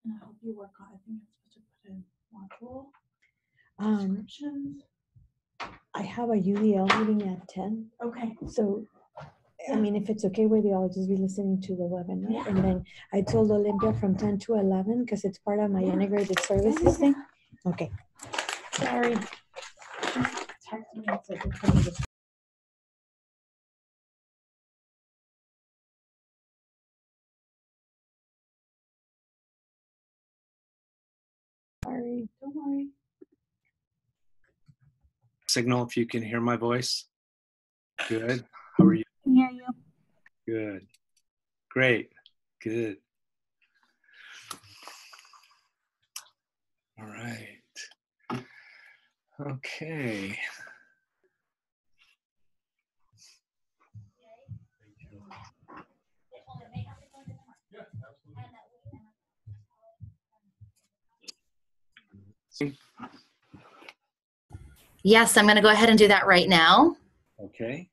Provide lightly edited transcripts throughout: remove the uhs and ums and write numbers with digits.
And I hope you work on, I think I'm supposed to put in module descriptions. I have a UDL meeting at 10. Okay. So, I mean, if it's okay with you, I'll just be listening to the webinar. Yeah. And then I told Olympia from 10 to 11 because it's part of my integrated services thing. Okay. Sorry. Text me and say it's going to just Sorry. don't worry. Signal if you can hear my voice. Good. How are you? I can hear you. Good. Great. Good. All right. Okay. Yes, I'm going to go ahead and do that right now. Okay.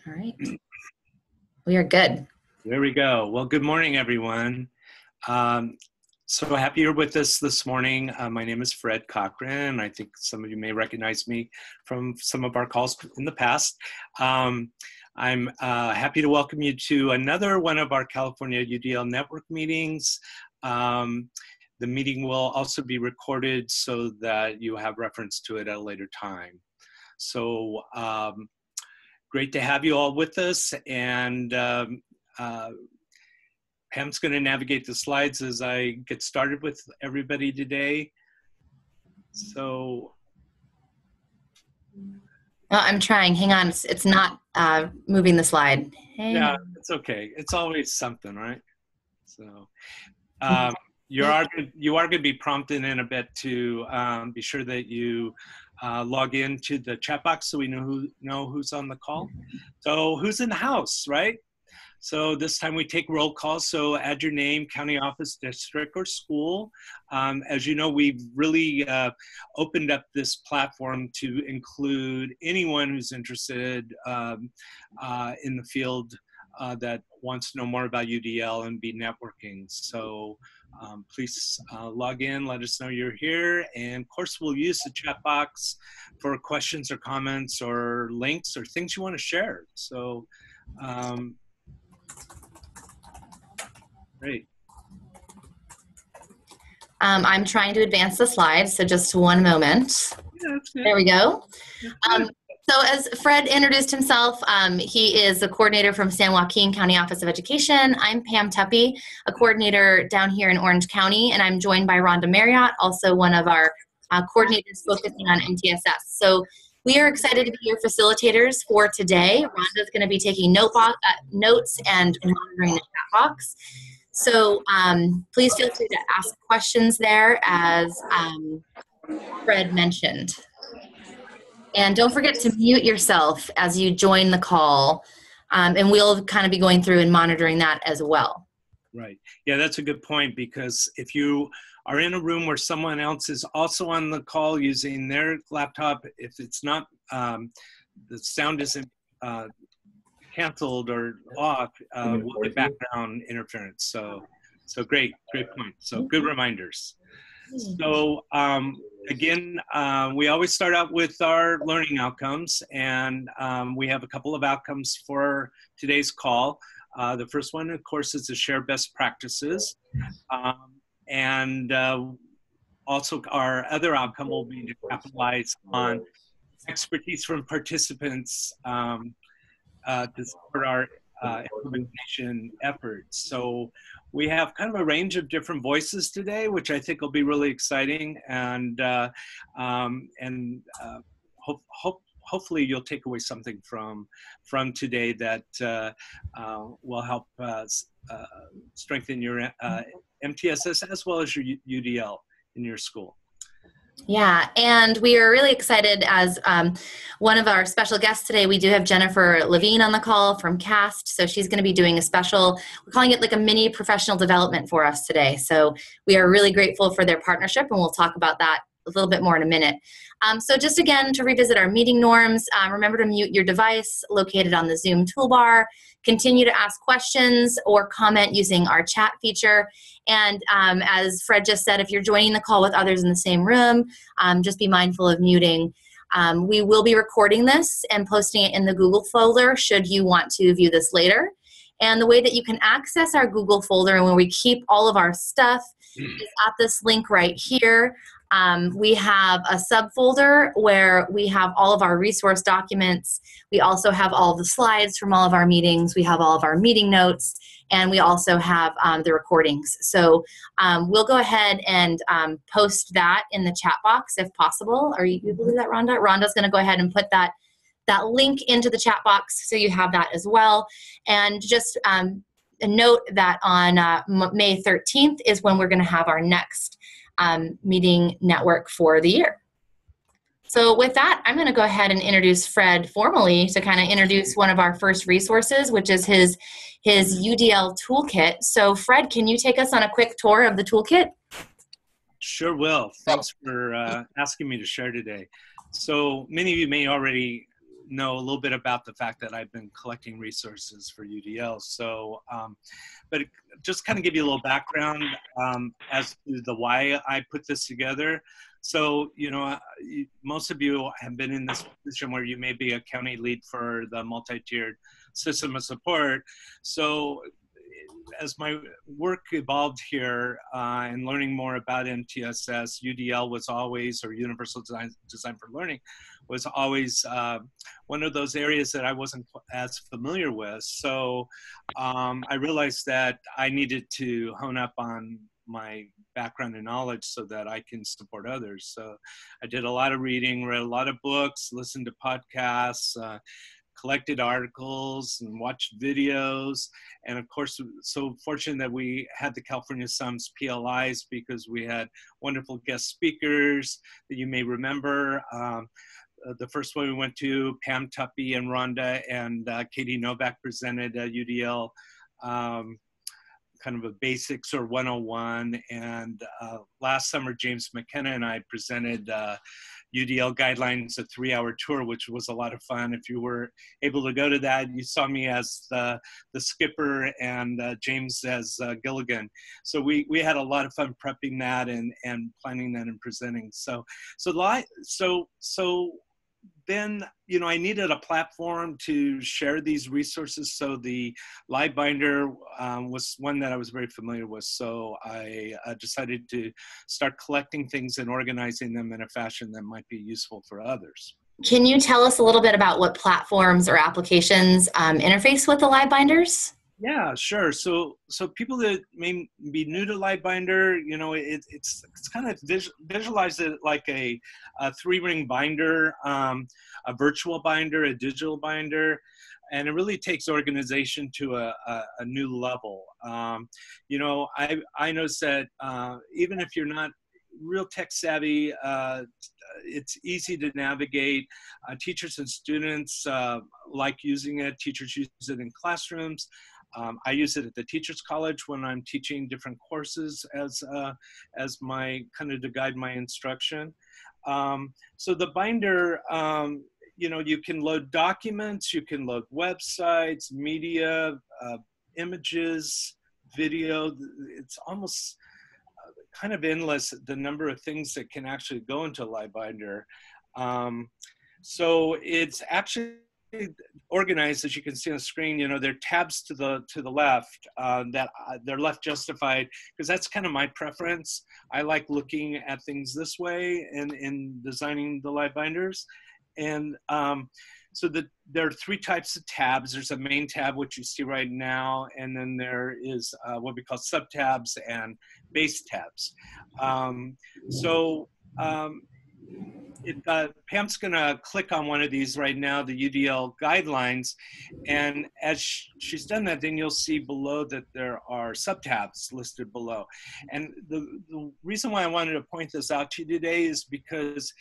All right. We are good. There we go. Well, good morning, everyone. So happy you're with us this morning. My name is Fred Cochran. I think some of you may recognize me from some of our calls in the past. I'm happy to welcome you to another one of our California UDL Network meetings. The meeting will also be recorded so that you have reference to it at a later time. So great to have you all with us, and Pam's going to navigate the slides as I get started with everybody today. So I'm trying. Hang on. It's not moving the slide. Yeah, it's okay. It's always something, right? So you are going to be prompted in a bit to be sure that you log into the chat box so we know who's on the call. So who's in the house, right? So this time we take roll calls, so add your name, county office, district, or school. As you know, we've really opened up this platform to include anyone who's interested in the field that wants to know more about UDL and be networking. So please log in, let us know you're here, and of course we'll use the chat box for questions or comments or links or things you want to share. So great. I'm trying to advance the slides, so just one moment. Yeah, there we go. So as Fred introduced himself, he is a coordinator from San Joaquin County Office of Education. I'm Pam Tuppy, a coordinator down here in Orange County, and I'm joined by Rhonda Marriott, also one of our coordinators focusing on MTSS. So we are excited to be your facilitators for today. Rhonda's going to be taking notes and monitoring the chat box. So please feel free to ask questions there, as Fred mentioned. And don't forget to mute yourself as you join the call. And we'll kind of be going through and monitoring that as well. Right. Yeah, that's a good point, because if you are in a room where someone else is also on the call using their laptop, if it's not, the sound isn't canceled or off, we'll get background interference. So great point. So good reminders. So again, we always start out with our learning outcomes, and we have a couple of outcomes for today's call. The first one, of course, is to share best practices. And also our other outcome will be to capitalize on expertise from participants to support our implementation efforts. So we have kind of a range of different voices today, which I think will be really exciting, and hopefully you'll take away something from today that will help strengthen your MTSS as well as your UDL in your school. Yeah, and we are really excited as one of our special guests today. We do have Jennifer Levine on the call from CAST, so she's going to be doing a special, we're calling it like a mini professional development for us today. So we are really grateful for their partnership, and we'll talk about that little bit more in a minute. So just again, to revisit our meeting norms, remember to mute your device located on the Zoom toolbar. Continue to ask questions or comment using our chat feature. And as Fred just said, if you're joining the call with others in the same room, just be mindful of muting. We will be recording this and posting it in the Google folder should you want to view this later. And the way that you can access our Google folder and where we keep all of our stuff is at this link right here. We have a subfolder where we have all of our resource documents. We also have all the slides from all of our meetings. We have all of our meeting notes, and we also have the recordings. So we'll go ahead and post that in the chat box if possible. Are you believe that, Rhonda? Rhonda's going to go ahead and put that link into the chat box so you have that as well. And just a note that on May 13th is when we're going to have our next meeting network for the year. So with that, I'm going to go ahead and introduce Fred formally to kind of introduce one of our first resources, which is his UDL Toolkit. So Fred, can you take us on a quick tour of the toolkit? Sure will. Thanks for asking me to share today. So many of you may already know a little bit about the fact that I've been collecting resources for UDL. So, but just kind of give you a little background as to the why I put this together. So, you know, most of you have been in this position where you may be a county lead for the multi-tiered system of support. So as my work evolved here and learning more about MTSS, UDL was always, or Universal Design for Learning, was always one of those areas that I wasn't as familiar with. So I realized that I needed to hone up on my background and knowledge so that I can support others. So I did a lot of reading, read a lot of books, listened to podcasts, collected articles and watched videos. And of course, so fortunate that we had the California SUMS PLIs because we had wonderful guest speakers that you may remember. The first one we went to, Pam Tuppy and Rhonda and Katie Novak presented UDL kind of a basics or 101. And last summer, James McKenna and I presented UDL Guidelines, a 3-hour tour, which was a lot of fun. If you were able to go to that, you saw me as the skipper and James as Gilligan. So we had a lot of fun prepping that and planning that and presenting. So then, you know, I needed a platform to share these resources. So the live binder was one that I was very familiar with. So I decided to start collecting things and organizing them in a fashion that might be useful for others. Can you tell us a little bit about what platforms or applications interface with the live binders? Yeah, sure. So people that may be new to LiveBinder, you know, it's kind of visualize it like a 3-ring binder, a virtual binder, a digital binder, and it really takes organization to a new level. You know, I noticed that even if you're not real tech savvy, it's easy to navigate. Teachers and students like using it. Teachers use it in classrooms. I use it at the Teachers College when I'm teaching different courses as my kind of to guide my instruction. So the binder, you know, you can load documents, you can load websites, media, images, video. It's almost kind of endless the number of things that can actually go into LiveBinder. So it's actually organized, as you can see on the screen. You know, there are tabs to the left that they're left justified because that's kind of my preference. I like looking at things this way in designing the live binders. And so there are 3 types of tabs. There's a main tab, which you see right now, and then there is what we call subtabs and base tabs. Pam's going to click on one of these right now, the UDL guidelines, and as she's done that, then you'll see below that there are subtabs listed below. And the reason why I wanted to point this out to you today is because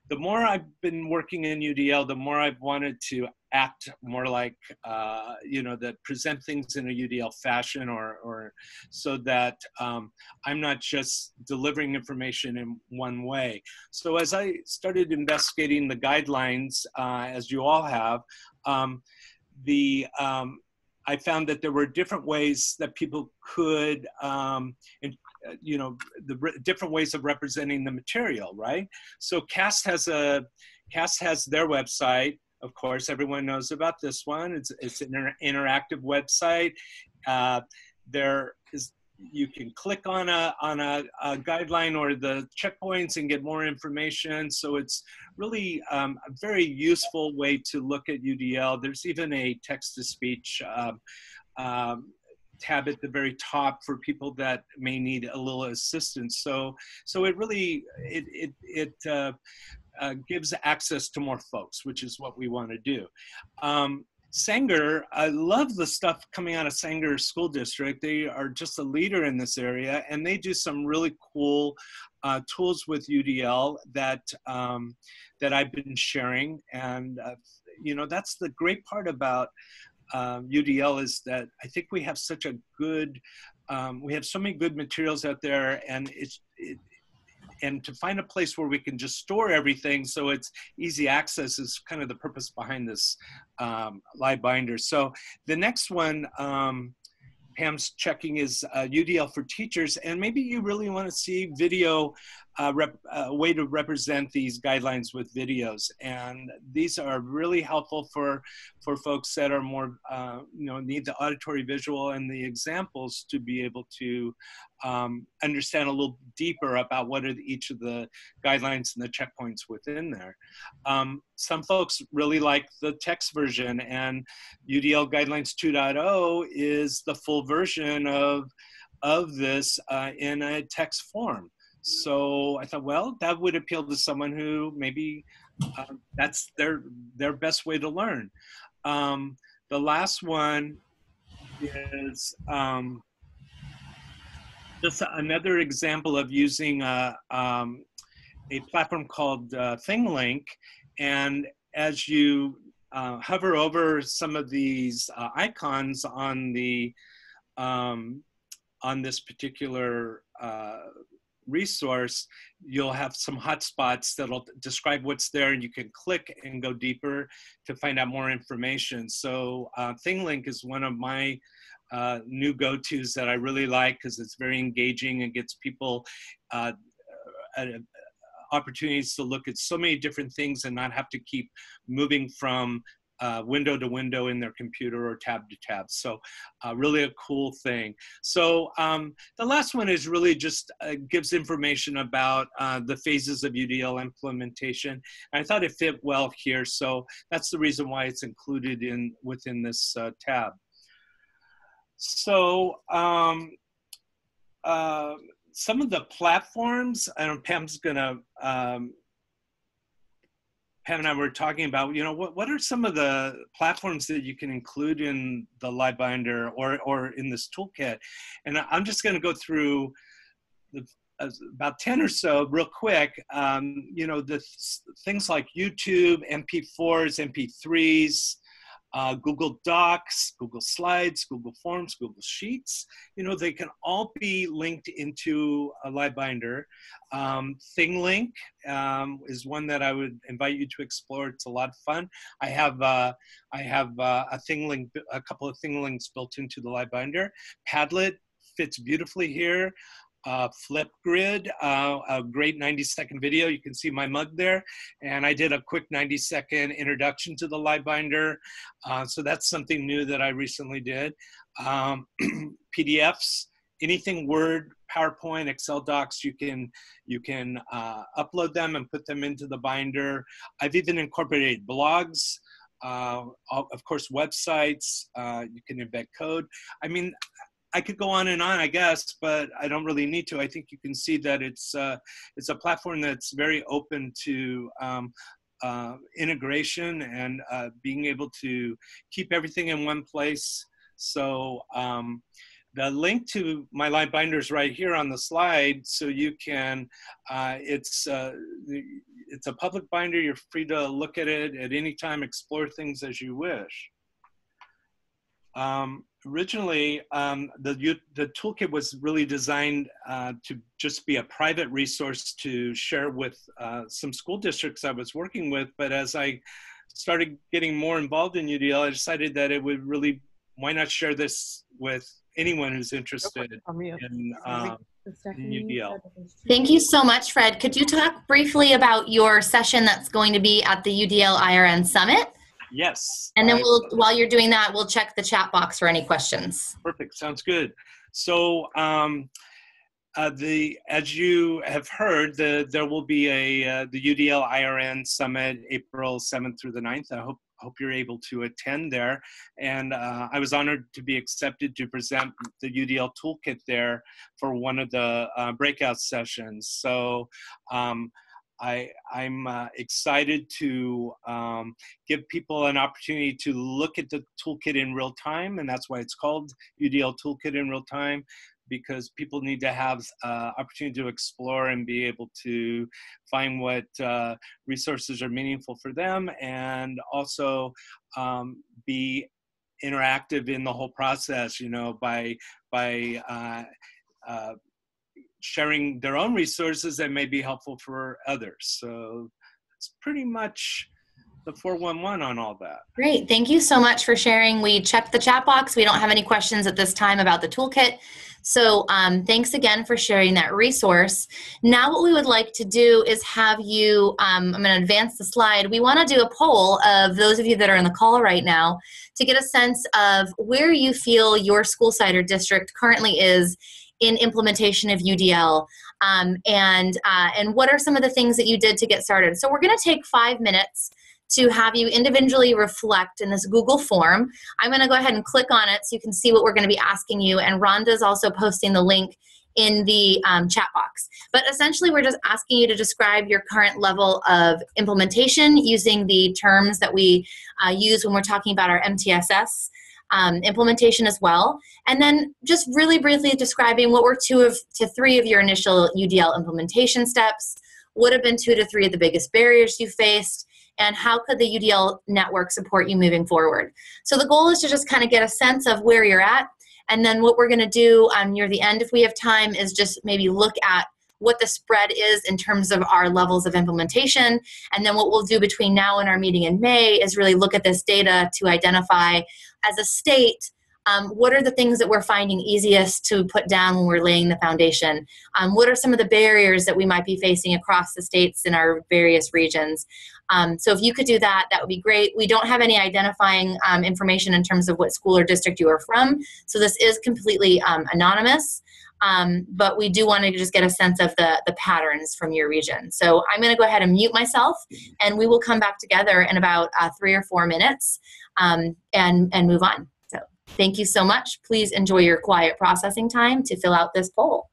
the more I've been working in UDL, the more I've wanted to act more like, that present things in a UDL fashion, or so that I'm not just delivering information in one way. So as I started investigating the guidelines, as you all have, I found that there were different ways that people could, different ways of representing the material, right? So CAST has their website. Of course, everyone knows about this one. It's an interactive website. You can click on a guideline or the checkpoints and get more information. So it's really a very useful way to look at UDL. There's even a text-to-speech tab at the very top for people that may need a little assistance. So it really gives access to more folks, which is what we want to do. Sanger, I love the stuff coming out of Sanger School District. They are just a leader in this area, and they do some really cool tools with UDL that I've been sharing. And that's the great part about UDL, is that I think we have such a good, we have so many good materials out there, and and to find a place where we can just store everything so it's easy access is kind of the purpose behind this live binder. So the next one Pam's checking is UDL for teachers, and maybe you really want to see video, a way to represent these guidelines with videos, and these are really helpful for folks that are more need the auditory visual and the examples to be able to understand a little deeper about what are each of the guidelines and the checkpoints within there. Some folks really like the text version, and UDL Guidelines 2.0 is the full version of this in a text form. So I thought, well, that would appeal to someone who maybe that's their best way to learn. The last one is just another example of using a platform called ThingLink. And as you hover over some of these icons on the on this particular resource, you'll have some hotspots that'll describe what's there, and you can click and go deeper to find out more information. So ThingLink is one of my new go-tos that I really like, because it's very engaging and gets people opportunities to look at so many different things and not have to keep moving from window to window in their computer or tab to tab. So really a cool thing. So the last one is really just gives information about the phases of UDL implementation. And I thought it fit well here. So that's the reason why it's included within this tab. So some of the platforms, I know Pam's gonna, Pam and I were talking about, what are some of the platforms that you can include in the live binder or in this toolkit? And I'm just gonna go through about 10 or so real quick. The things like YouTube, MP4s, MP3s, Google Docs, Google Slides, Google Forms, Google Sheets, they can all be linked into a live binder. ThingLink is one that I would invite you to explore. It's a lot of fun. I have a ThingLink, a couple of ThingLinks built into the live binder. Padlet fits beautifully here. Flipgrid, a great 90-second video. You can see my mug there, and I did a quick 90-second introduction to the live binder. So that's something new that I recently did. PDFs, anything Word, PowerPoint, Excel docs, you can upload them and put them into the binder. I've even incorporated blogs, of course, websites. You can embed code. I mean, I could go on and on, I guess, but I don't really need to. I think you can see that it's a platform that's very open to integration and being able to keep everything in one place. So the link to my line binder is right here on the slide, so you can, it's a public binder. You're free to look at it at any time, explore things as you wish. Originally, the toolkit was really designed to just be a private resource to share with some school districts I was working with, but as I started getting more involved in UDL, I decided that it would really, why not share this with anyone who's interested in UDL. Thank you so much, Fred. Could you talk briefly about your session that's going to be at the UDL IRN Summit? Yes. And then while you're doing that, we'll check the chat box for any questions. Perfect, sounds good. So as you have heard, there will be the UDL IRN Summit April 7th through the 9th. I hope you're able to attend there. And I was honored to be accepted to present the UDL Toolkit there for one of the breakout sessions. So I'm excited to give people an opportunity to look at the toolkit in real time, and that's why it's called UDL Toolkit in real time, because people need to have opportunity to explore and be able to find what resources are meaningful for them, and also be interactive in the whole process, you know, by sharing their own resources that may be helpful for others. So it's pretty much the 411 on all that. Great, thank you so much for sharing. We checked the chat box. We don't have any questions at this time about the toolkit. So thanks again for sharing that resource. Now what we would like to do is have you, I'm going to advance the slide. We want to do a poll of those of you that are in the call right now to get a sense of where you feel your school site or district currently is in implementation of UDL, and what are some of the things that you did to get started. So we're going to take 5 minutes to have you individually reflect in this Google form. I'm going to go ahead and click on it so you can see what we're going to be asking you, and Rhonda's also posting the link in the chat box. But essentially, we're just asking you to describe your current level of implementation using the terms that we use when we're talking about our MTSS implementation as well. And then just really briefly describing what were 2 to 3 of your initial UDL implementation steps, what have been 2 to 3 of the biggest barriers you faced, and how could the UDL network support you moving forward. So the goal is to just kind of get a sense of where you're at, and then what we're going to do near the end, if we have time, is just maybe look at what the spread is in terms of our levels of implementation. And then what we'll do between now and our meeting in May is really look at this data to identify, as a state, what are the things that we're finding easiest to put down when we're laying the foundation? What are some of the barriers that we might be facing across the states in our various regions? So if you could do that, that would be great. We don't have any identifying information in terms of what school or district you are from, so this is completely anonymous. But we do want to just get a sense of the patterns from your region. So I'm going to go ahead and mute myself, and we will come back together in about 3 or 4 minutes and move on. So thank you so much. Please enjoy your quiet processing time to fill out this poll.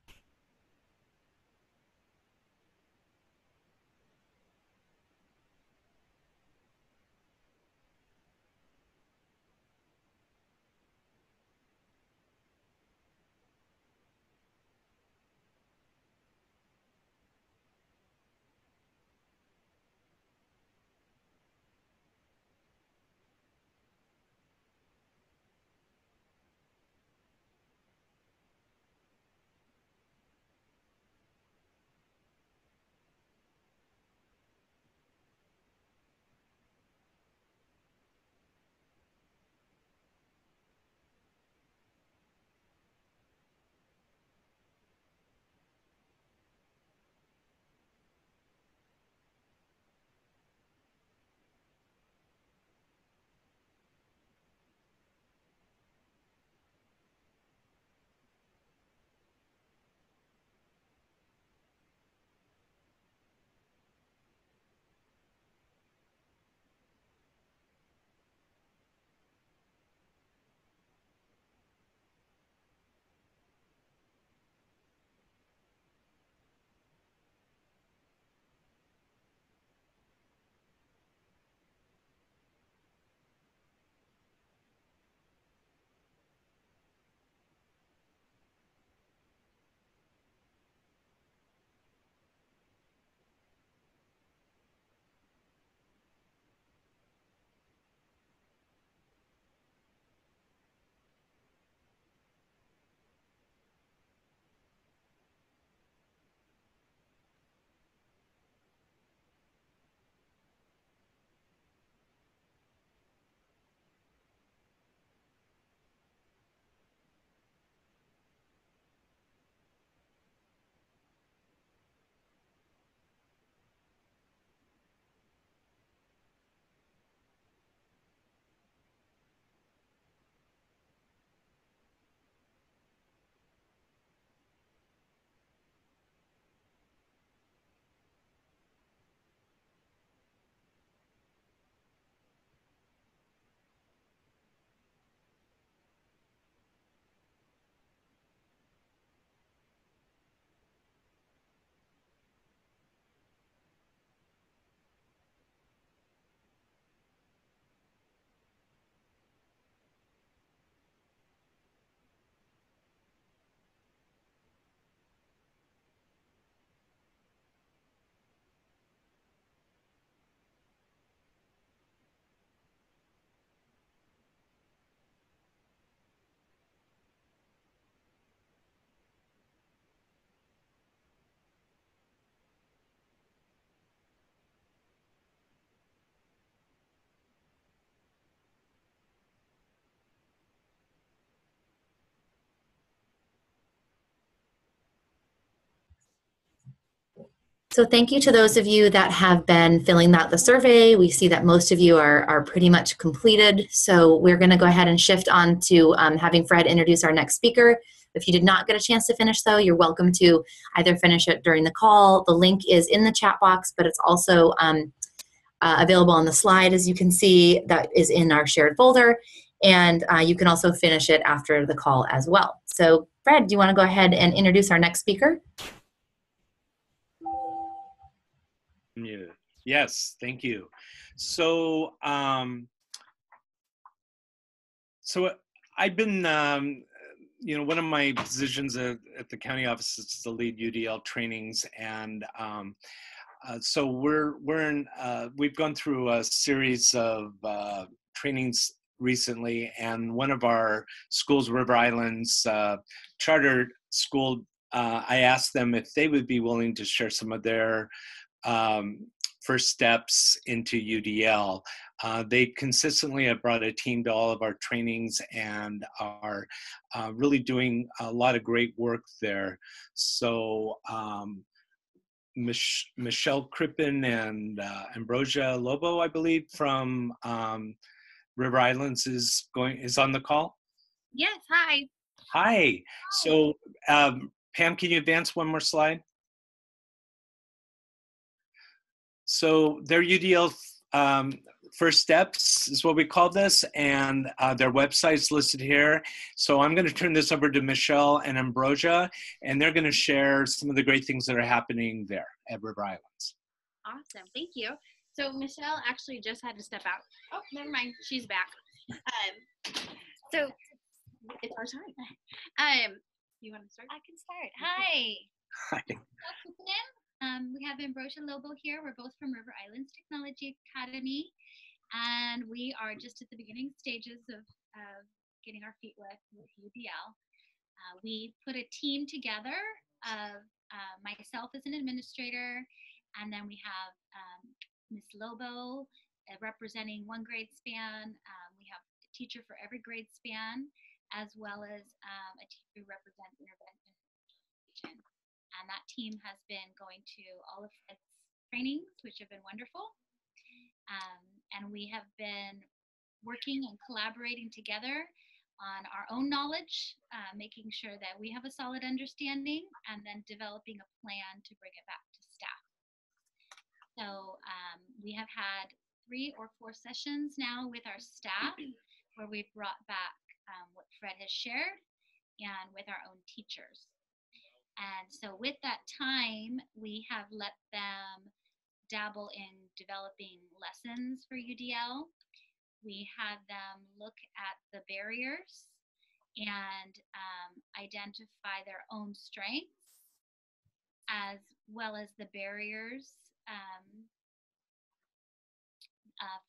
So thank you to those of you that have been filling out the survey. We see that most of you are pretty much completed. So we're going to go ahead and shift on to having Fred introduce our next speaker. If you did not get a chance to finish, though, you're welcome to either finish it during the call. The link is in the chat box, but it's also available on the slide, as you can see, that is in our shared folder. And you can also finish it after the call as well. So Fred, do you want to go ahead and introduce our next speaker? Yeah. Yes, thank you. So, I've been, one of my positions at the county office is to lead UDL trainings, and so we've gone through a series of trainings recently, and one of our schools, River Islands charter school, I asked them if they would be willing to share some of their first steps into UDL. They consistently have brought a team to all of our trainings and are really doing a lot of great work there. So Michelle Crippen and Ambrosia Lobo, I believe, from River Islands is on the call. Yes, hi. Hi. So Pam, can you advance one more slide? So their UDL First Steps is what we call this, and their website's listed here. So I'm going to turn this over to Michelle and Ambrosia, and they're going to share some of the great things that are happening there at River Islands. Awesome, thank you. So Michelle actually just had to step out. Oh, never mind, she's back. So it's our time. You want to start? I can start. Hi. Hi. We have Ambrosia Lobo here. We're both from River Islands Technology Academy, and we are just at the beginning stages of getting our feet wet with UDL. We put a team together of myself as an administrator, and then we have Miss Lobo representing one grade span. We have a teacher for every grade span, as well as a teacher who represents intervention. And that team has been going to all of Fred's trainings, which have been wonderful. And we have been working and collaborating together on our own knowledge, making sure that we have a solid understanding, and then developing a plan to bring it back to staff. So we have had 3 or 4 sessions now with our staff where we've brought back what Fred has shared and with our own teachers. And so with that time, we have let them dabble in developing lessons for UDL. We had them look at the barriers and identify their own strengths, as well as the barriers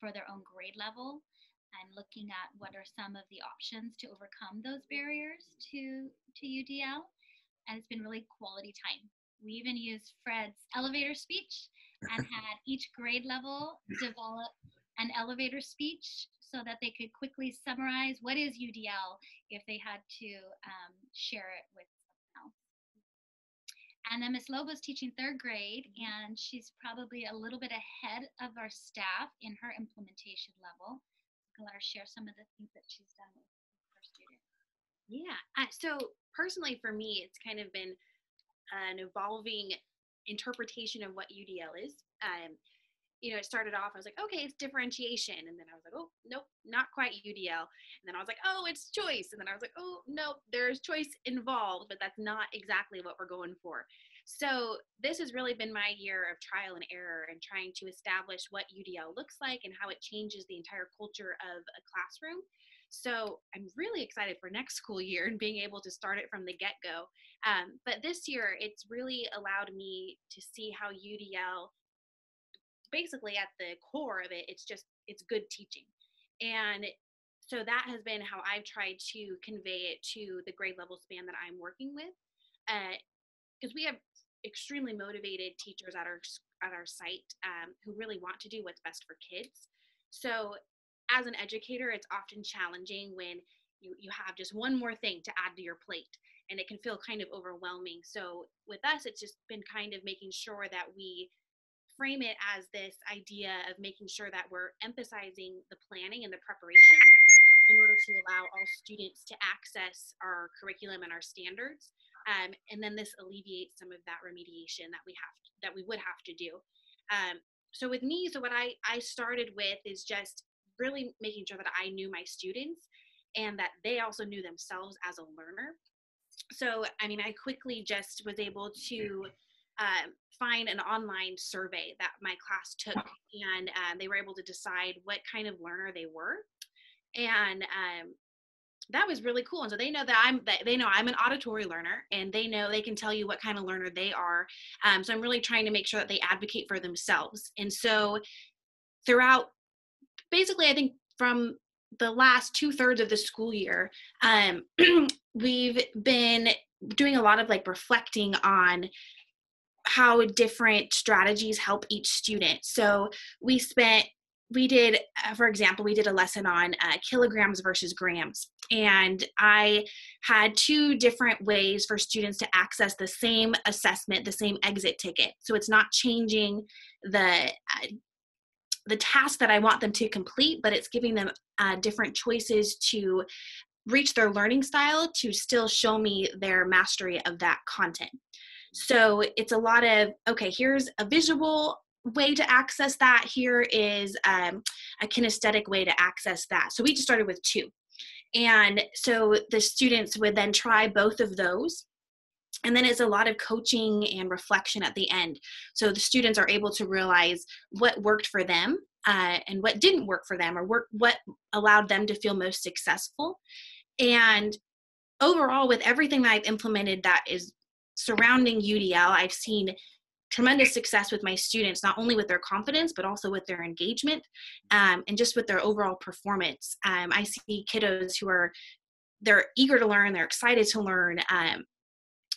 for their own grade level, and looking at what are some of the options to overcome those barriers to UDL. And it's been really quality time. We even used Fred's elevator speech and had each grade level develop an elevator speech so that they could quickly summarize what is UDL if they had to share it with someone else. And then Miss Lobo's teaching 3rd grade, and she's probably a little bit ahead of our staff in her implementation level. I'll let her share some of the things that she's done with her students. Yeah, so personally for me, it's kind of been an evolving interpretation of what UDL is. It started off, I was like, okay, it's differentiation. And then I was like, oh, nope, not quite UDL. And then I was like, oh, it's choice. And then I was like, oh, no, there's choice involved, but that's not exactly what we're going for. So this has really been my year of trial and error and trying to establish what UDL looks like and how it changes the entire culture of a classroom. So I'm really excited for next school year and being able to start it from the get-go. But this year, it's really allowed me to see how UDL, basically at the core of it, it's good teaching. And so that has been how I've tried to convey it to the grade level span that I'm working with. Because we have extremely motivated teachers at our site who really want to do what's best for kids. So as an educator, it's often challenging when you have just one more thing to add to your plate, and it can feel kind of overwhelming. So with us, it's just been kind of making sure that we frame it as this idea of making sure that we're emphasizing the planning and the preparation in order to allow all students to access our curriculum and our standards. And then this alleviates some of that remediation that we would have to do. So with me, so what I started with is just really making sure that I knew my students and that they also knew themselves as a learner. So, I mean, I quickly just was able to find an online survey that my class took, and they were able to decide what kind of learner they were. And that was really cool. And so they know that I'm an auditory learner, and they know they can tell you what kind of learner they are. So I'm really trying to make sure that they advocate for themselves. And so throughout, basically, I think from the last 2/3 of the school year, we've been doing a lot of like reflecting on how different strategies help each student. So for example, we did a lesson on kilograms versus grams. And I had 2 different ways for students to access the same assessment, the same exit ticket. So it's not changing the task that I want them to complete, but it's giving them different choices to reach their learning style to still show me their mastery of that content. So it's a lot of, okay, here's a visual way to access that. Here is a kinesthetic way to access that. So we just started with 2. And so the students would then try both of those. And then it's a lot of coaching and reflection at the end. So the students are able to realize what worked for them and what didn't work for them, or what allowed them to feel most successful. And overall, with everything that I've implemented that is surrounding UDL, I've seen tremendous success with my students, not only with their confidence, but also with their engagement and just with their overall performance. I see kiddos they're eager to learn, they're excited to learn,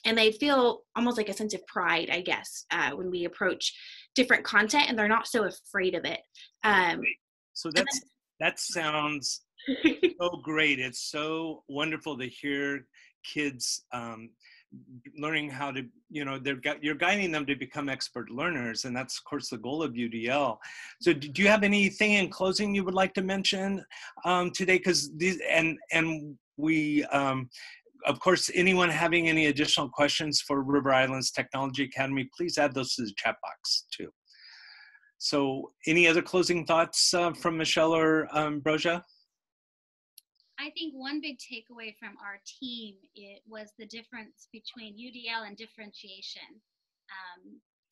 and they feel almost like a sense of pride, I guess, when we approach different content, and they're not so afraid of it. So that sounds so great. It's so wonderful to hear kids learning how to, you're guiding them to become expert learners, and that's of course the goal of UDL. So do you have anything in closing you would like to mention today? Because we of course, anyone having any additional questions for River Islands Technology Academy, please add those to the chat box too. So any other closing thoughts from Michelle or Broja? I think one big takeaway from our team was the difference between UDL and differentiation.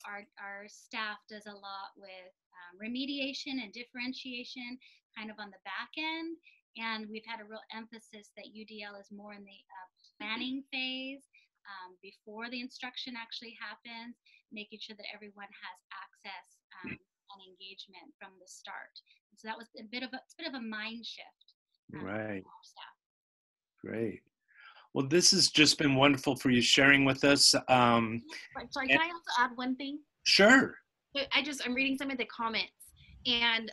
Our staff does a lot with remediation and differentiation kind of on the back end. And we've had a real emphasis that UDL is more in the planning phase before the instruction actually happens, making sure that everyone has access and engagement from the start. And so that was a bit of a mind shift. Right. Great. Well, this has just been wonderful for you sharing with us. Sorry, can I also add one thing? Sure. I'm reading some of the comments, and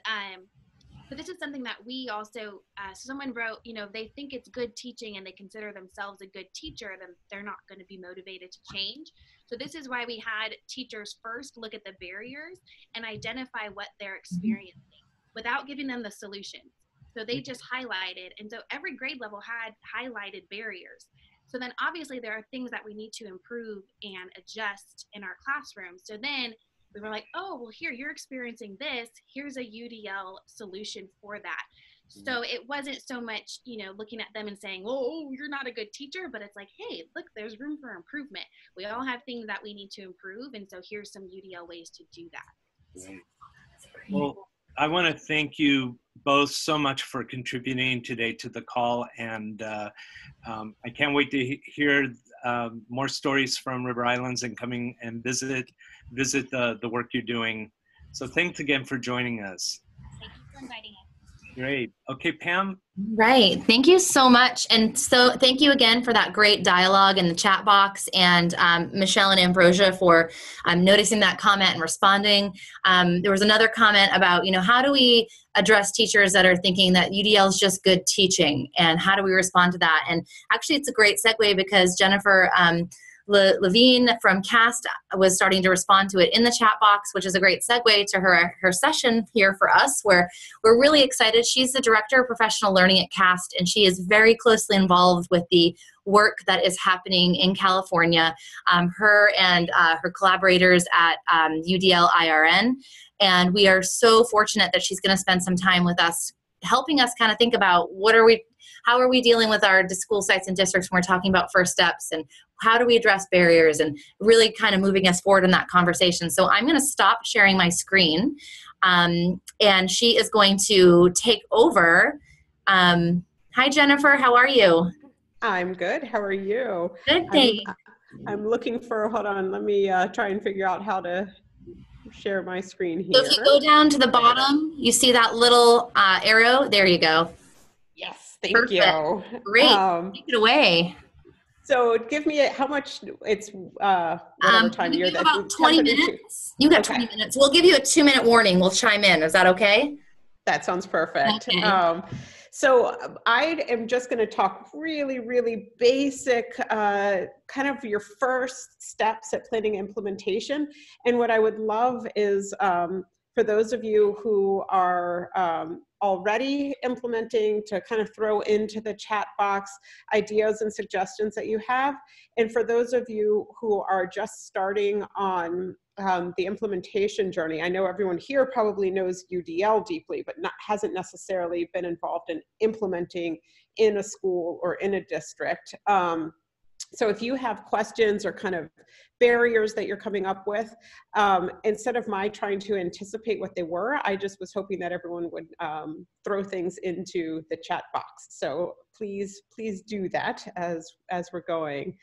but this is something that we also, someone wrote, if they think it's good teaching and they consider themselves a good teacher, then they're not going to be motivated to change. So this is why we had teachers first look at the barriers and identify what they're experiencing without giving them the solutions. So they just highlighted, and so every grade level had highlighted barriers. So then obviously there are things that we need to improve and adjust in our classroom. So then we were like, oh, well, here, you're experiencing this. Here's a UDL solution for that. So it wasn't so much, looking at them and saying, oh, you're not a good teacher, but it's like, hey, look, there's room for improvement. We all have things that we need to improve. And so here's some UDL ways to do that. Right. Well, I want to thank you both so much for contributing today to the call. And I can't wait to hear more stories from River Islands and coming and visit the work you're doing. So thanks again for joining us. Thank you for inviting us. Great. Okay, Pam. Right. Thank you so much. And so thank you again for that great dialogue in the chat box, and Michelle and Ambrosia for noticing that comment and responding. There was another comment about, how do we address teachers that are thinking that UDL is just good teaching, and how do we respond to that? And actually, it's a great segue because Jennifer Levine from CAST was starting to respond to it in the chat box, which is a great segue to her session here for us, where we're really excited. She's the Director of Professional Learning at CAST, and she is very closely involved with the work that is happening in California, her and her collaborators at UDL IRN. And we are so fortunate that she's going to spend some time with us, helping us kind of think about how are we dealing with our school sites and districts when we're talking about first steps, and how do we address barriers, and really kind of moving us forward in that conversation. So I'm going to stop sharing my screen, and she is going to take over. Hi, Jennifer. How are you? I'm good. How are you? Good, thanks. I'm looking for, hold on, let me try and figure out how to share my screen here. So if you go down to the bottom, you see that little arrow. There you go. Yes, thank Perfect. you. Great. Take it away. So give me how much, it's whatever time you're there. About 20 minutes. You got 20 minutes. We'll give you a 2-minute warning. We'll chime in. Is that okay? That sounds perfect. Okay. So I am just going to talk really, really basic, kind of your first steps at planning implementation. And what I would love is for those of you who are already implementing, to kind of throw into the chat box ideas and suggestions that you have. And for those of you who are just starting on the implementation journey, I know everyone here probably knows UDL deeply, but hasn't necessarily been involved in implementing in a school or in a district. So if you have questions or kind of barriers that you're coming up with, instead of my trying to anticipate what they were, I just was hoping that everyone would throw ththings into the chat box. So please do that as we're going.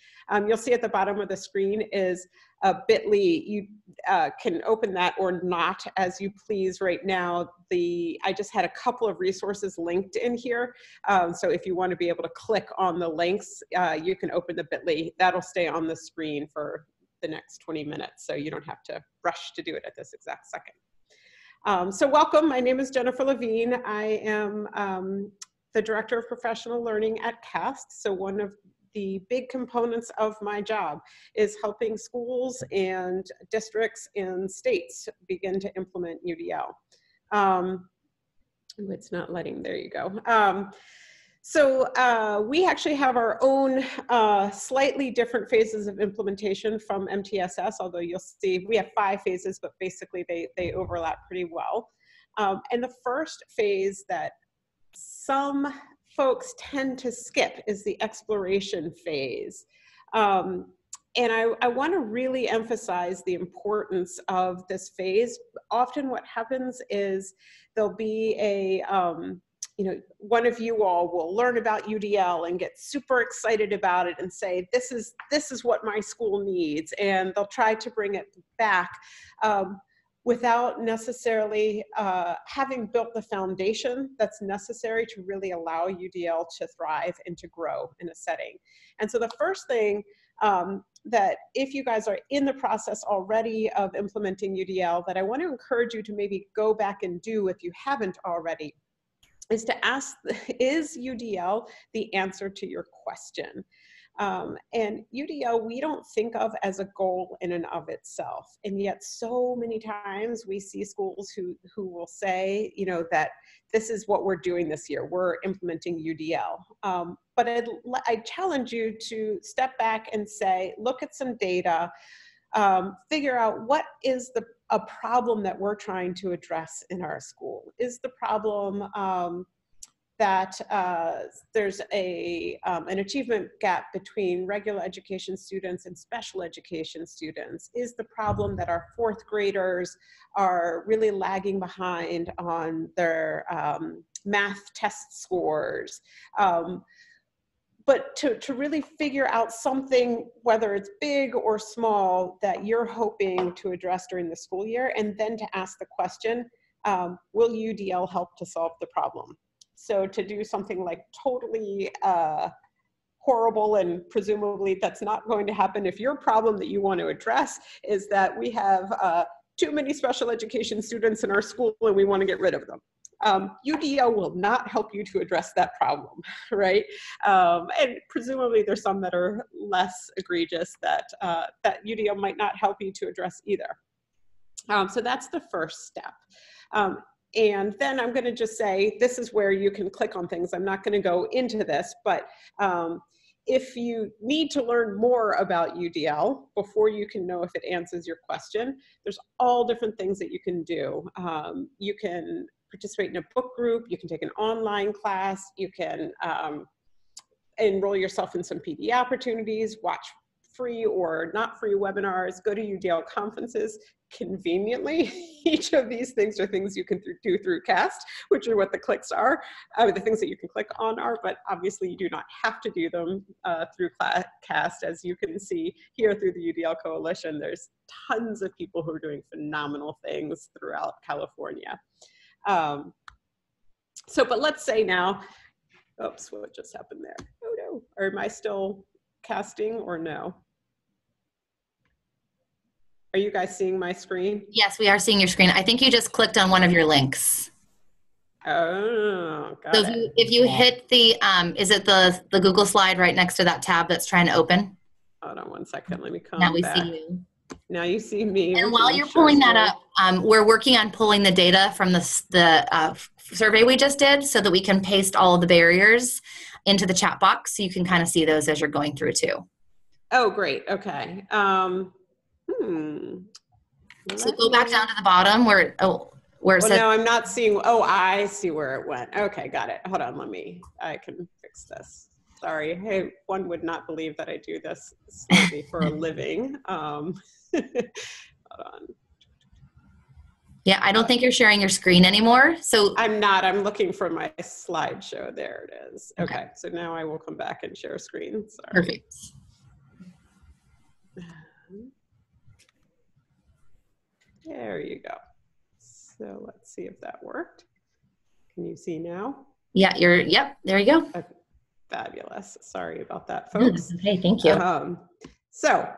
You'll see at the bottom of the screen is a bit.ly. You can open that or not as you please right now. I just had a couple of resources linked in here. So if you want to be able to click on the links, you can open the bit.ly. That'll stay on the screen for the next 20 minutes. So you don't have to rush to do it at this exact second. So welcome, my name is Jennifer Levine. I am the Director of Professional Learning at CAST. So one of the big components of my job is helping schools and districts and states begin to implement UDL. It's not letting, there you go. So we actually have our own slightly different phases of implementation from MTSS, although you'll see we have 5 phases, but basically they overlap pretty well. And the first phase that some folks tend to skip is the exploration phase. And I want to really emphasize the importance of this phase. Often what happens is there'll be a, one of you all will learn about UDL and get super excited about it and say, this is what my school needs. And they'll try to bring it back without necessarily having built the foundation that's necessary to really allow UDL to thrive and to grow in a setting. And so the first thing that if you guys are in the process already of implementing UDL, that I want to encourage you to maybe go back and do if you haven't already, is to ask, is UDL the answer to your question? And UDL, we don't think of as a goal in and of itself. And yet so many times we see schools who will say, that this is what we're doing this year. We're implementing UDL. But I challenge you to step back and say, look at some data, figure out what is a problem that we're trying to address in our school. Is the problem that there's an achievement gap between regular education students and special education students? Is the problem that our 4th graders are really lagging behind on their math test scores? But to really figure out something, whether it's big or small, that you're hoping to address during the school year, and then to ask the question, will UDL help to solve the problem? So to do something like totally horrible, and presumably that's not going to happen if your problem that you want to address is that we have too many special education students in our school and we want to get rid of them. UDL will not help you to address that problem, right? And presumably there's some that are less egregious that, that UDL might not help you to address either. So that's the first step. And then I'm going to just say, this is where you can click on things. I'm not going to go into this, but if you need to learn more about UDL before you can know if it answers your question, there's all different things that you can do. You can participate in a book group, you can take an online class, you can enroll yourself in some PD opportunities, watch free or not free webinars, go to UDL conferences. Conveniently, each of these things are things you can do through CAST, which are what the clicks are, the things that you can click on are, but obviously you do not have to do them through CAST. As you can see here through the UDL Coalition, there's tons of people who are doing phenomenal things throughout California. But let's say now, oops, what just happened there? Oh no, or am I still casting or no? Are you guys seeing my screen? Yes, we are seeing your screen. I think you just clicked on one of your links. Oh, got So it. if you hit the, is it the Google slide right next to that tab that's trying to open? Hold on one second. Let me come Now we back. see you. Now you see me. And while you're pulling that up, we're working on pulling the data from the survey we just did so that we can paste all of the barriers into the chat box so you can kind of see those as you're going through too. Oh, great. Okay. So go back down to the bottom where it says. No, I'm not seeing. Oh, I see where it went. Okay, got it. Hold on. I can fix this. Sorry. Hey, one would not believe that I do this slightly for a living. Hold on. Yeah, I don't think you're sharing your screen anymore. So I'm not. I'm looking for my slideshow. There it is. Okay. So now I will come back and share screen. Sorry. Perfect. There you go. So let's see if that worked. Can you see now? Yeah, yep, there you go. Okay, fabulous. Sorry about that, folks. Okay, thank you. So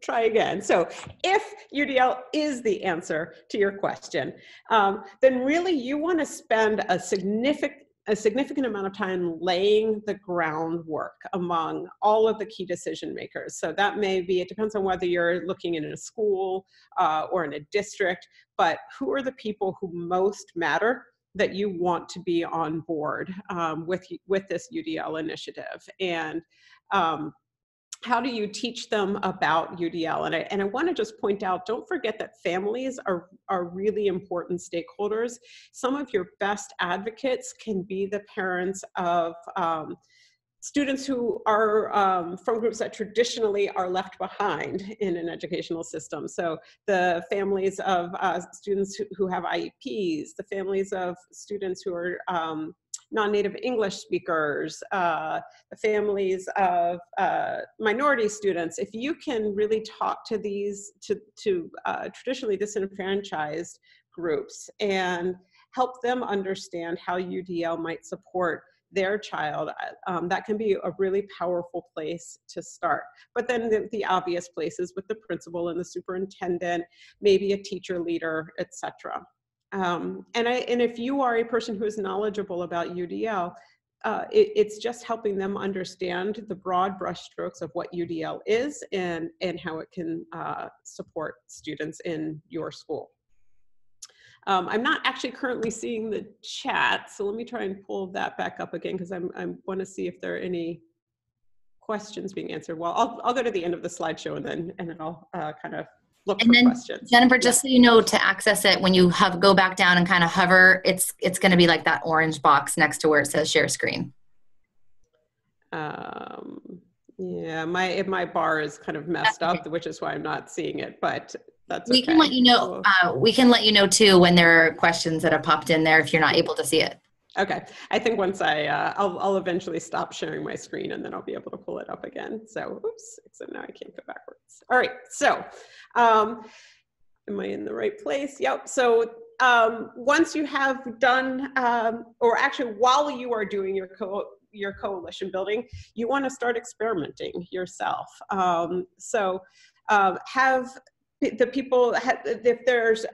try again. So if UDL is the answer to your question, then really you want to spend a significant amount of time laying the groundwork among all of the key decision makers. So that may be, it depends on whether you're looking in a school or in a district, but who are the people who most matter that you want to be on board with this UDL initiative? And how do you teach them about UDL? And I want to just point out, don't forget that families are really important stakeholders. Some of your best advocates can be the parents of students who are from groups that traditionally are left behind in an educational system. So the families of students who have IEPs, the families of students who are non-native English speakers, the families of minority students. If you can really talk to these, to traditionally disenfranchised groups and help them understand how UDL might support their child, that can be a really powerful place to start. But then the obvious places with the principal and the superintendent, maybe a teacher leader, etc. And if you are a person who is knowledgeable about UDL, it's just helping them understand the broad brushstrokes of what UDL is and how it can support students in your school. I'm not actually currently seeing the chat, so let me try and pull that back up again because I want to see if there are any questions being answered. Well, I'll go to the end of the slideshow and then I'll kind of look for questions. Jennifer, just so you know, to access it, when you go back down and kind of hover, it's going to be like that orange box next to where it says share screen. Yeah, my bar is kind of messed up, which is why I'm not seeing it, but that's okay. We can let you know. We can let you know too when there are questions that have popped in there if you're not able to see it. Okay. I think once I'll eventually stop sharing my screen and then I'll be able to pull it up again. So, oops, so now I can't go backwards. All right, so am I in the right place? Yep. So once you have done, or actually while you are doing your coalition building, you want to start experimenting yourself. Have the people, if there's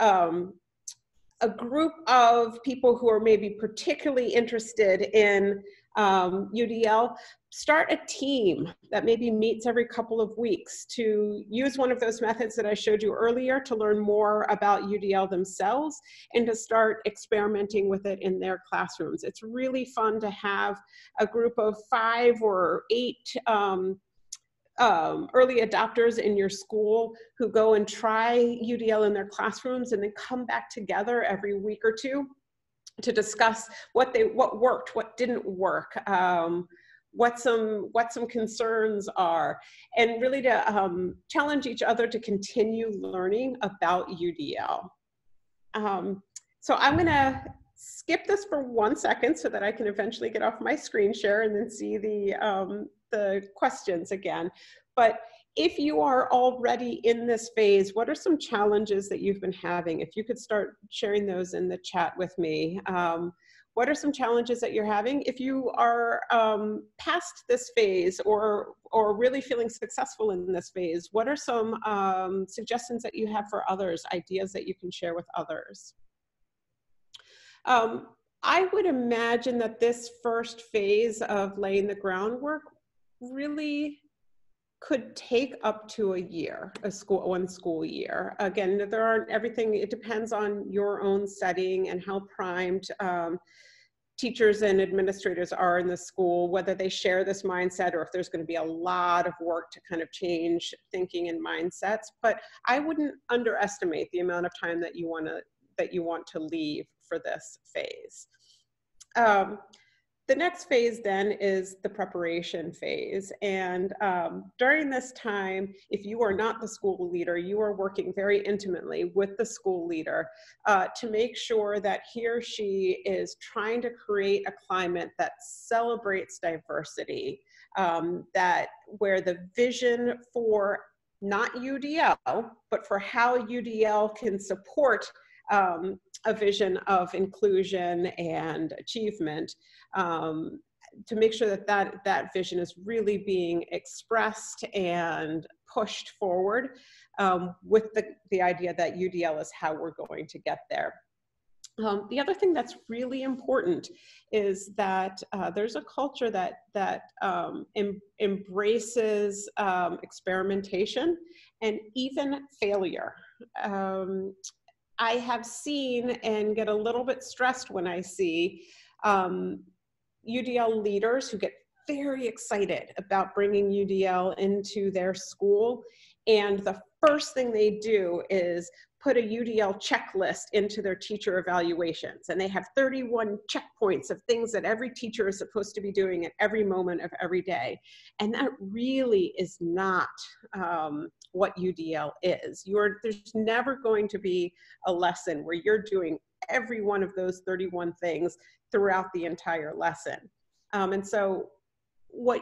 a group of people who are maybe particularly interested in UDL, start a team that maybe meets every couple of weeks to use one of those methods that I showed you earlier to learn more about UDL themselves and to start experimenting with it in their classrooms. It's really fun to have a group of 5 or 8 early adopters in your school who go and try UDL in their classrooms and then come back together every week or two to discuss what worked, what didn't work, what some concerns are, and really to challenge each other to continue learning about UDL. So I'm gonna skip this for 1 second so that I can eventually get off my screen share and then see the questions again. But if you are already in this phase, what are some challenges that you've been having? If you could start sharing those in the chat with me. What are some challenges that you're having? If you are past this phase or really feeling successful in this phase, what are some suggestions that you have for others, ideas that you can share with others? I would imagine that this first phase of laying the groundwork really could take up to a year, one school year. Again, there aren't everything, it depends on your own setting and how primed teachers and administrators are in the school, whether they share this mindset or if there's going to be a lot of work to kind of change thinking and mindsets. But I wouldn't underestimate the amount of time that you want to leave for this phase. The next phase then is the preparation phase. And during this time, if you are not the school leader, you are working very intimately with the school leader to make sure that he or she is trying to create a climate that celebrates diversity, where the vision for not UDL, but for how UDL can support a vision of inclusion and achievement, to make sure that that vision is really being expressed and pushed forward with the idea that UDL is how we're going to get there. The other thing that's really important is that there's a culture that embraces experimentation and even failure. I have seen and get a little bit stressed when I see UDL leaders who get very excited about bringing UDL into their school, and the first thing they do is put a UDL checklist into their teacher evaluations, and they have 31 checkpoints of things that every teacher is supposed to be doing at every moment of every day. And that really is not what UDL is. There's never going to be a lesson where you're doing every one of those 31 things throughout the entire lesson. And so what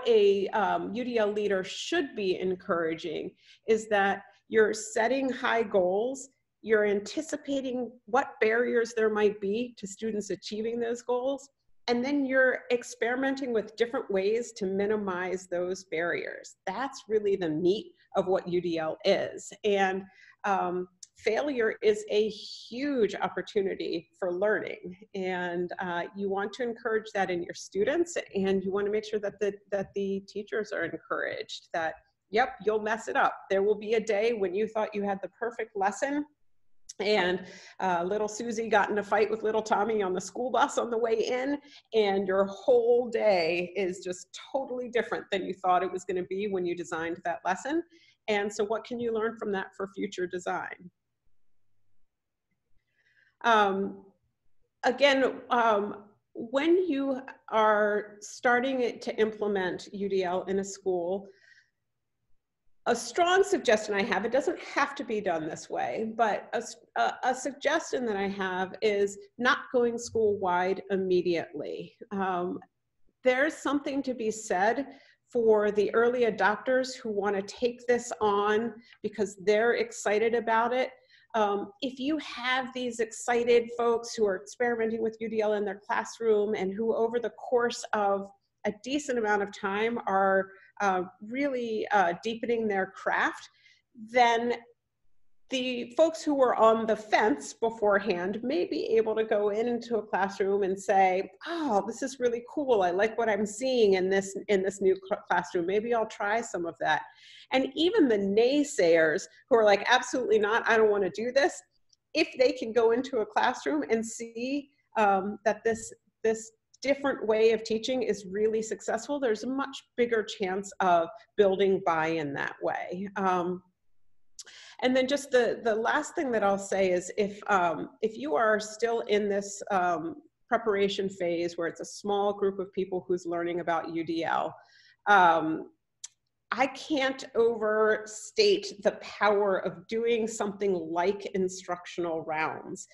a UDL leader should be encouraging is that you're setting high goals, you're anticipating what barriers there might be to students achieving those goals, and then you're experimenting with different ways to minimize those barriers. That's really the meat of what UDL is. And failure is a huge opportunity for learning, and you want to encourage that in your students, and you want to make sure that the teachers are encouraged that, yep, you'll mess it up. There will be a day when you thought you had the perfect lesson and little Susie got in a fight with little Tommy on the school bus on the way in, and your whole day is just totally different than you thought it was going to be when you designed that lesson. And so what can you learn from that for future design? When you are starting to implement UDL in a school, a strong suggestion I have, it doesn't have to be done this way, but a suggestion that I have is not going school-wide immediately. There's something to be said for the early adopters who want to take this on because they're excited about it. If you have these excited folks who are experimenting with UDL in their classroom and who over the course of a decent amount of time are really deepening their craft, then the folks who were on the fence beforehand may be able to go into a classroom and say, oh, this is really cool. I like what I'm seeing in this new classroom. Maybe I'll try some of that. And even the naysayers who are like, absolutely not, I don't want to do this, if they can go into a classroom and see that this different way of teaching is really successful, there's a much bigger chance of building buy-in that way. And then just the last thing that I'll say is if you are still in this preparation phase where it's a small group of people who's learning about UDL, I can't overstate the power of doing something like instructional rounds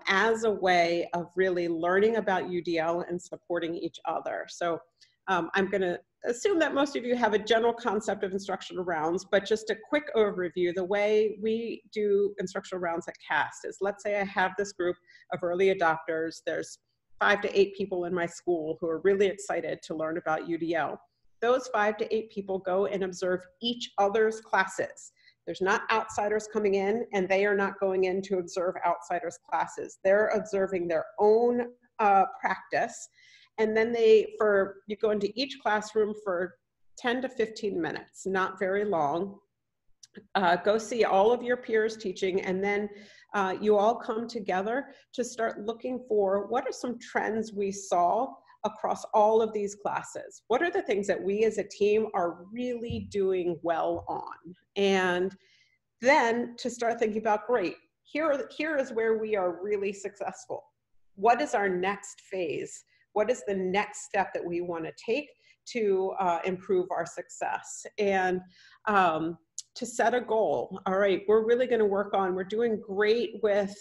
as a way of really learning about UDL and supporting each other. So I'm going to assume that most of you have a general concept of instructional rounds, but just a quick overview. The way we do instructional rounds at CAST is, let's say I have this group of early adopters. There's 5 to 8 people in my school who are really excited to learn about UDL. Those 5 to 8 people go and observe each other's classes. There's not outsiders coming in, and they are not going in to observe outsiders' classes. They're observing their own practice. And then you go into each classroom for 10 to 15 minutes, not very long. Go see all of your peers teaching, and then you all come together to start looking for what are some trends we saw across all of these classes. What are the things that we as a team are really doing well on? And then to start thinking about, great, here is where we are really successful. What is our next phase? What is the next step that we want to take to improve our success? And to set a goal. All right, we're really going to work on, we're doing great with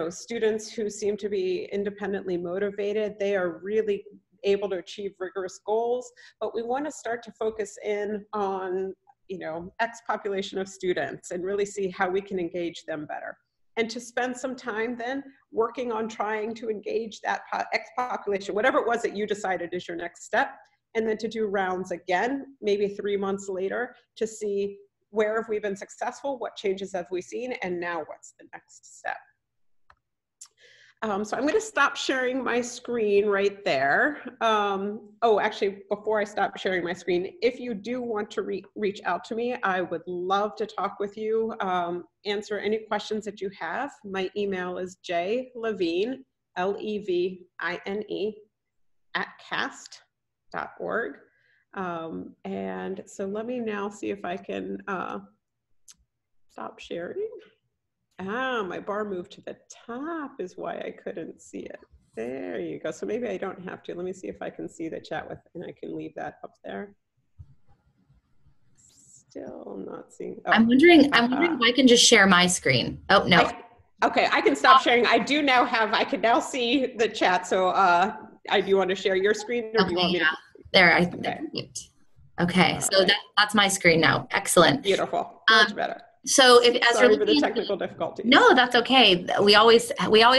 students who seem to be independently motivated. They are really able to achieve rigorous goals, but we want to start to focus in on X population of students and really see how we can engage them better. And to spend some time then working on trying to engage that X population, whatever it was that you decided is your next step, and then to do rounds again, maybe 3 months later, to see where have we been successful, what changes have we seen, and now what's the next step. So I'm going to stop sharing my screen right there. Oh, actually, before I stop sharing my screen, if you do want to reach out to me, I would love to talk with you, answer any questions that you have. My email is jlevine, Levine, @cast.org. And so let me now see if I can stop sharing. My bar moved to the top is why I couldn't see it. There you go. So maybe I don't have to. Let me see if I can see the chat and I can leave that up there. Still not seeing. Oh, I'm wondering if I can just share my screen. Oh, no. Okay, I can stop sharing. I can now see the chat. So do you want to share your screen or do you want me to? There, okay, so that's my screen now. Excellent. Beautiful. Much better. So sorry for the technical difficulties. No, that's okay. We always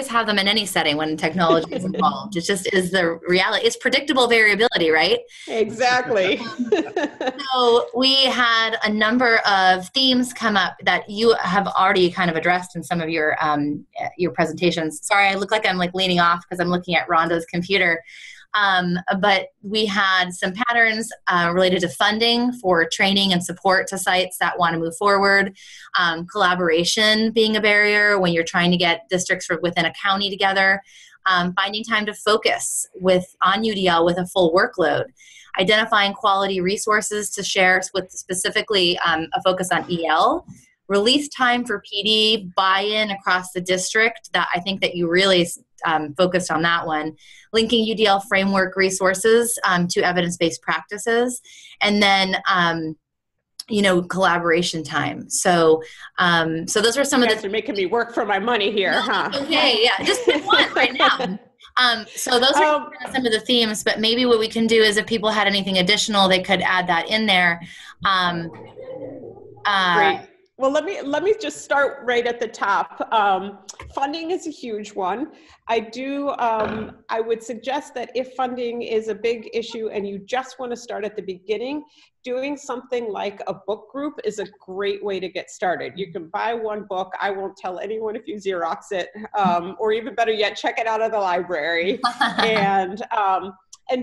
have them in any setting when technology is involved. It just is the reality. It's predictable variability, right? Exactly. So we had a number of themes come up that you have already kind of addressed in some of your presentations. Sorry, I look like I'm leaning off because I'm looking at Rhonda's computer. But we had some patterns related to funding for training and support to sites that want to move forward, collaboration being a barrier when you're trying to get districts within a county together, finding time to focus on UDL with a full workload, identifying quality resources to share with specifically a focus on EL, release time for PD, buy-in across the district. That I think that you really focused on that one. Linking UDL framework resources to evidence-based practices, and then collaboration time. So those are some of the. You're making me work for my money here, huh? Okay, yeah, just pick one right now. So those are some of the themes, but maybe what we can do is if people had anything additional, they could add that in there. Great. Well, let me just start right at the top. Funding is a huge one. I would suggest that if funding is a big issue and you just want to start at the beginning, doing something like a book group is a great way to get started. You can buy one book. I won't tell anyone if you Xerox it, or even better yet, check it out of the library. And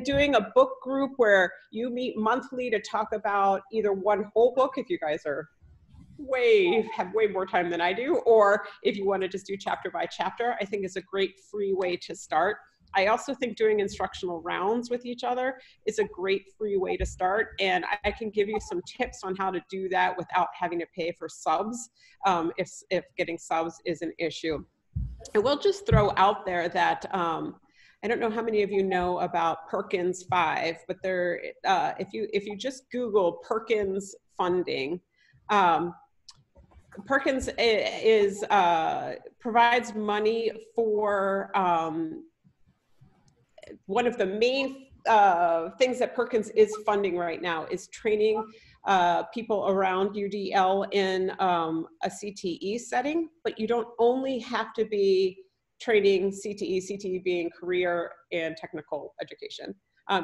doing a book group where you meet monthly to talk about either one whole book, if you guys are have way more time than I do, or if you want to just do chapter by chapter, I think is a great free way to start. I also think doing instructional rounds with each other is a great free way to start. And I can give you some tips on how to do that without having to pay for subs, if getting subs is an issue. I will just throw out there that I don't know how many of you know about Perkins 5, but there, if you just Google Perkins funding, Perkins provides money for one of the main things that Perkins is funding right now is training people around UDL in a CTE setting, but you don't only have to be training CTE being career and technical education.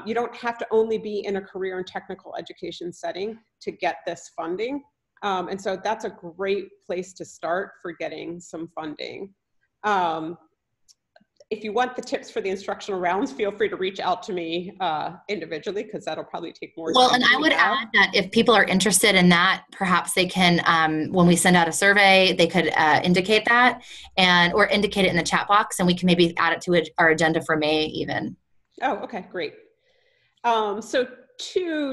You don't have to only be in a career and technical education setting to get this funding. And so that's a great place to start for getting some funding. If you want the tips for the instructional rounds, feel free to reach out to me individually, because that'll probably take more time. Well, and I would add that if people are interested in that, perhaps they can, when we send out a survey, they could indicate that or indicate it in the chat box, and we can maybe add it to our agenda for May even. Oh, okay, great. So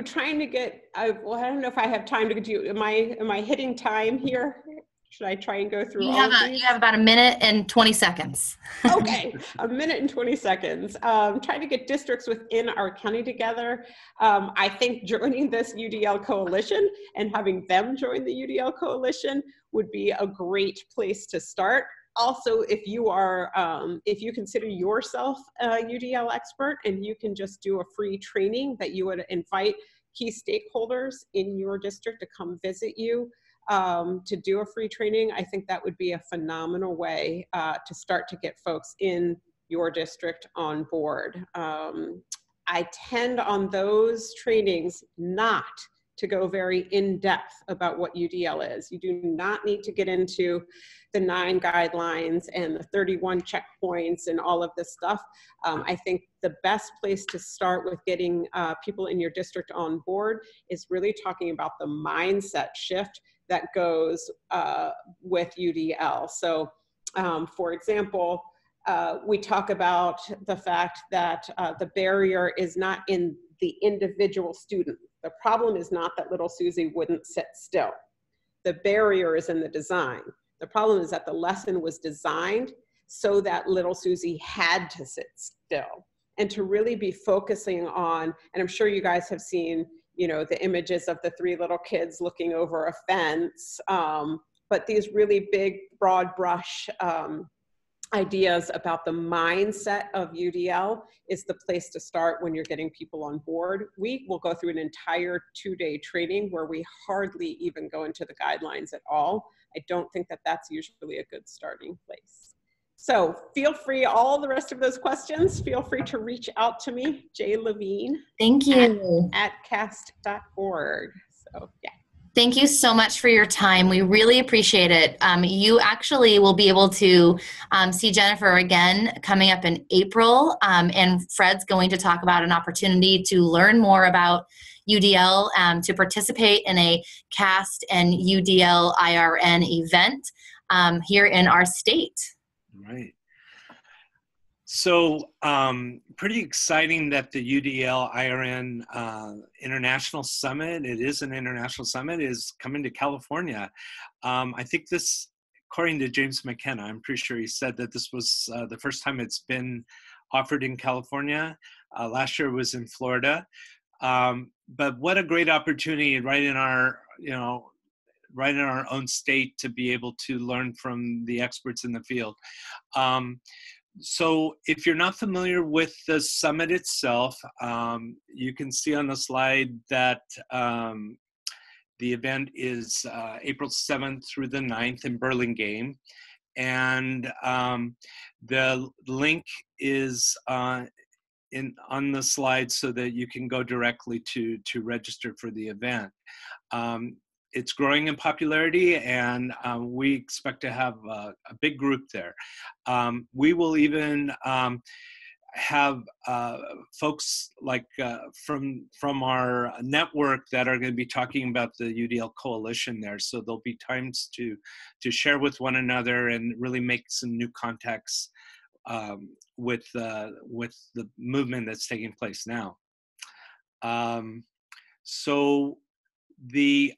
trying to get, well, I don't know if I have time to do, am I hitting time here? Should I try and go through all of these? You have about 1 minute and 20 seconds. Okay, 1 minute and 20 seconds. Trying to get districts within our county together. I think joining this UDL coalition and having them join the UDL coalition would be a great place to start. Also, if you consider yourself a UDL expert and you can just do a free training that you would invite key stakeholders in your district to come visit you to do a free training, I think that would be a phenomenal way to start to get folks in your district on board. I tend on those trainings not to go very in-depth about what UDL is. You do not need to get into the 9 guidelines and the 31 checkpoints and all of this stuff. I think the best place to start with getting people in your district on board is really talking about the mindset shift that goes with UDL. So for example, we talk about the fact that the barrier is not in the individual student. The problem is not that little Susie wouldn't sit still. The barrier is in the design. The problem is that the lesson was designed so that little Susie had to sit still, and to really be focusing on, and I'm sure you guys have seen, the images of the 3 little kids looking over a fence, but these really big, broad brush ideas about the mindset of UDL is the place to start when you're getting people on board. We will go through an entire 2-day training where we hardly even go into the guidelines at all. I don't think that that's usually a good starting place. So feel free, all the rest of those questions, feel free to reach out to me, Jay Levine. Thank you. At cast.org. So yeah. Thank you so much for your time. We really appreciate it. You actually will be able to see Jennifer again coming up in April, and Fred's going to talk about an opportunity to learn more about UDL, to participate in a CAST and UDL IRN event here in our state. Right. So pretty exciting that the UDL IRN International Summit, it is an international summit, is coming to California. I think this, according to James McKenna, I'm pretty sure he said that this was the first time it's been offered in California. Last year it was in Florida. But what a great opportunity right in our, right in our own state to be able to learn from the experts in the field. So if you're not familiar with the summit itself, you can see on the slide that The event is April 7th through the 9th in Burlingame. And the link is on the slide so that you can go directly to register for the event. It's growing in popularity, and we expect to have a big group there. We will even have folks like from our network that are going to be talking about the UDL coalition there. So there'll be times to share with one another and really make some new contacts with the movement that's taking place now. So the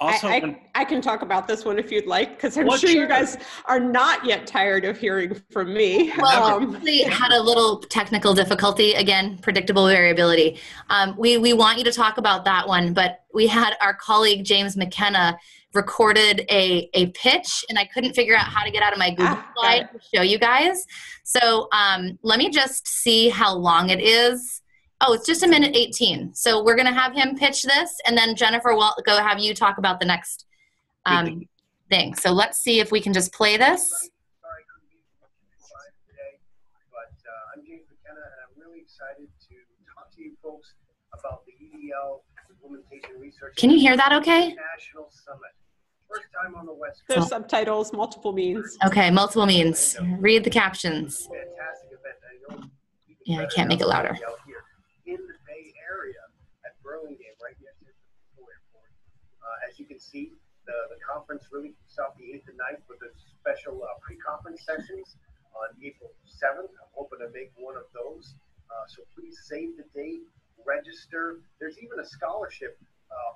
also, I can talk about this one if you'd like, because I'm Well, sure sure. you guys are not yet tired of hearing from me. Well, we had a little technical difficulty, again, predictable variability. We want you to talk about that one, but we had our colleague James McKenna recorded a pitch, and I couldn't figure out how to get out of my Google slide to show you guys. So let me just see how long it is. Oh, it's just 1:18. So we're going to have him pitch this, and then Jennifer will go have you talk about the next thing. So let's see if we can just play this. Sorry, I couldn't be today, but I'm James McKenna, and I'm really excited to talk to you folks about the UDL Implementation Research. Can you hear that okay? National Summit. First time on the West Coast. There's subtitles, multiple means. Okay, multiple means. Read the captions. Fantastic event. I know Yeah, I can't make it louder. In the Bay Area at Burlingame, right next to the airport. As you can see, the conference really kicks off the 8th and 9th with a special pre-conference sessions on April 7th. I'm hoping to make one of those. So please save the date, register. There's even a scholarship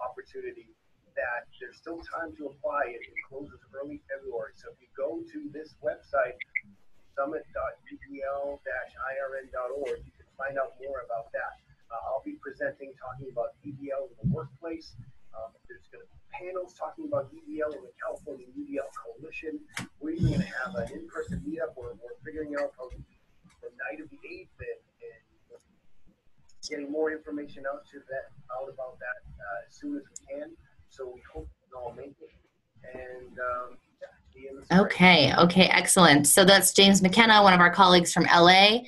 opportunity that there's still time to apply. It closes early February. So if you go to this website, summit.udl-irn.org, you can find out more about that. I'll be presenting, talking about UDL in the workplace. There's going to be panels talking about UDL in the California UDL Coalition. We're even going to have an in-person meetup where we're figuring out how the night of the 8th and getting more information out about that as soon as we can. So we hope you all make it. And be in the spring. Okay, excellent. So that's James McKenna, one of our colleagues from LA.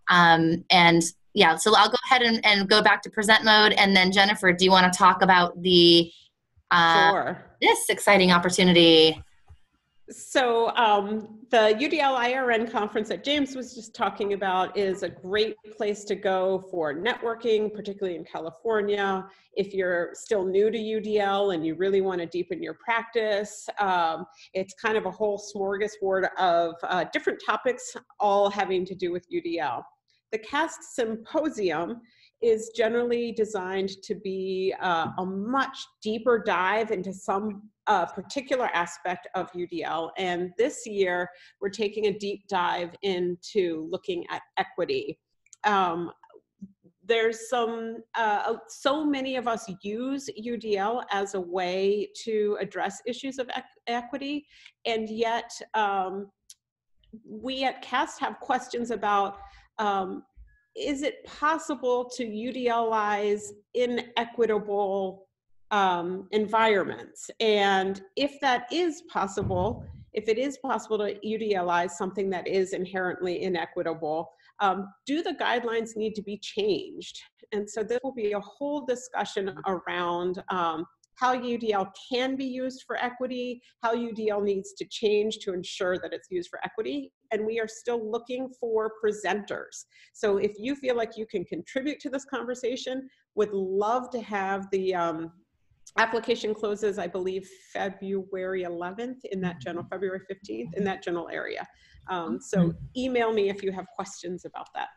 And yeah, so I'll go ahead and go back to present mode. And then Jennifer, do you want to talk about the Sure. this exciting opportunity? So the UDL IRN conference that James was just talking about is a great place to go for networking, particularly in California. If you're still new to UDL and you really want to deepen your practice, it's kind of a whole smorgasbord of different topics, all having to do with UDL. The CAST Symposium is generally designed to be a much deeper dive into some particular aspect of UDL. And this year, we're taking a deep dive into looking at equity. There's so many of us use UDL as a way to address issues of equity, and yet we at CAST have questions about is it possible to UDLize inequitable environments? And if that is possible, if it is possible to UDLize something that is inherently inequitable, do the guidelines need to be changed? And so there will be a whole discussion around how UDL can be used for equity, how UDL needs to change to ensure that it's used for equity, and we are still looking for presenters. So if you feel like you can contribute to this conversation, would love to have the application closes, I believe, February 11th in that general, February 15th in that general area. So email me if you have questions about that.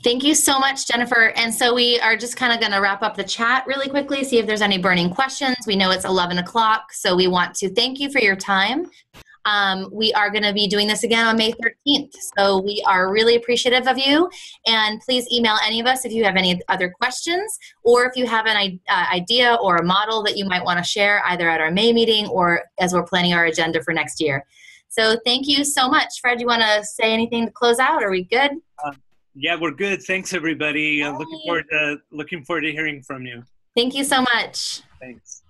Thank you so much, Jennifer. And so we are just kind of going to wrap up the chat really quickly, see if there's any burning questions. We know it's 11 o'clock, so we want to thank you for your time. We are going to be doing this again on May 13th. So we are really appreciative of you. And please email any of us if you have any other questions, or if you have an idea or a model that you might want to share either at our May meeting or as we're planning our agenda for next year. So thank you so much. Fred, you want to say anything to close out? Are we good? Yeah, we're good. Thanks, everybody. Looking forward to hearing from you. Thank you so much. Thanks.